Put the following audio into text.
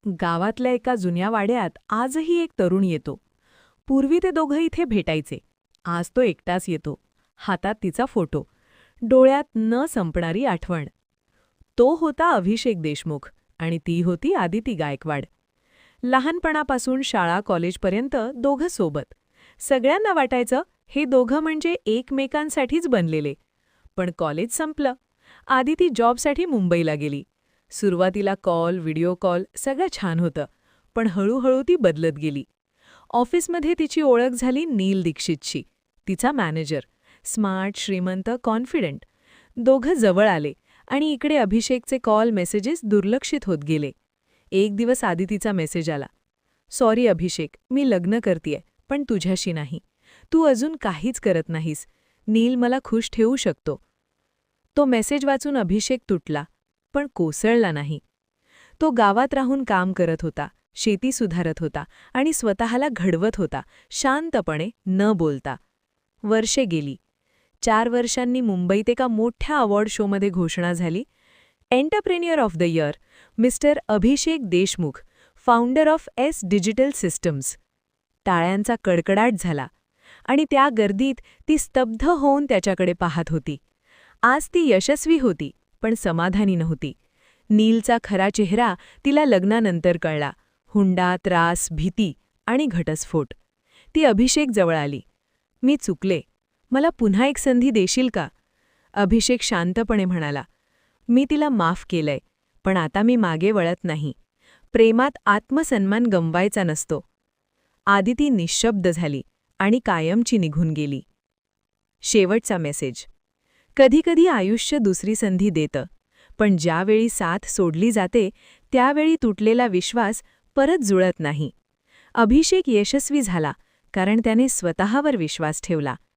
गावातल्या एका जुन्या वाड्यात आजही एक तरुण येतो. पूर्वी ते दोघं इथे भेटायचे. आज तो एकटाच येतो. हातात तिचा फोटो, डोळ्यात न संपणारी आठवण. तो होता अभिषेक देशमुख आणि ती होती आदिती गायकवाड. लहानपणापासून शाळा कॉलेजपर्यंत दोघं सोबत. सगळ्यांना वाटायचं हे दोघं म्हणजे एकमेकांसाठीच बनलेले. पण कॉलेज संपलं. आदिती जॉबसाठी मुंबईला गेली. सुरुवातीला कॉल, व्हिडिओ कॉल सगळं छान होतं, पण हळूहळू ती बदलत गेली. ऑफिसमध्ये तिची ओळख झाली नील दीक्षितशी, तिचा मॅनेजर. स्मार्ट, श्रीमंत, कॉन्फिडंट. दोघं जवळ आले आणि इकडे अभिषेकचे कॉल, मेसेजेस दुर्लक्षित होत गेले. एक दिवस आदितीचा मेसेज आला. "सॉरी अभिषेक, मी लग्न करतीये, पण तुझ्याशी नाही. तू अजून काहीच करत नाहीस. नील मला खुश ठेवू शकतो." तो मेसेज वाचून अभिषेक तुटला, पण कोसळला नाही. तो गावात राहून काम करत होता, शेती सुधारत होता आणि स्वतःला घडवत होता, शांतपणे, न बोलता. वर्षे गेली. 4 वर्षांनी मुंबईत एका मोठ्या अवॉर्ड शोमध्ये घोषणा झाली. Entrepreneur of the year, mister Abhishek Deshmukh, founder of S digital systems. टाळ्यांचा कडकडाट झाला आणि त्या गर्दीत ती स्तब्ध होऊन त्याच्याकडे पाहत होती. आज ती यशस्वी होती, पण समाधानी नव्हती. नीलचा खरा चेहरा तिला लग्नानंतर कळला. हुंडा, त्रास, भीती आणि घटस्फोट. ती अभिषेक जवळ आली. "मी चुकले. मला पुन्हा एक संधी देशील का?" अभिषेक शांतपणे म्हणाला, "मी तिला माफ केलंय, पण आता मी मागे वळत नाही. प्रेमात आत्मसन्मान गमवायचा नसतो." आदिती निःशब्द झाली आणि कायमची निघून गेली. शेवटचा मेसेज. कधीकधी आयुष्य दुसरी संधी देतं, पण ज्यावेळी साथ सोडली जाते त्यावेळी तुटलेला विश्वास परत जुळत नाही. अभिषेक यशस्वी झाला कारण त्याने स्वतःवर विश्वास ठेवला.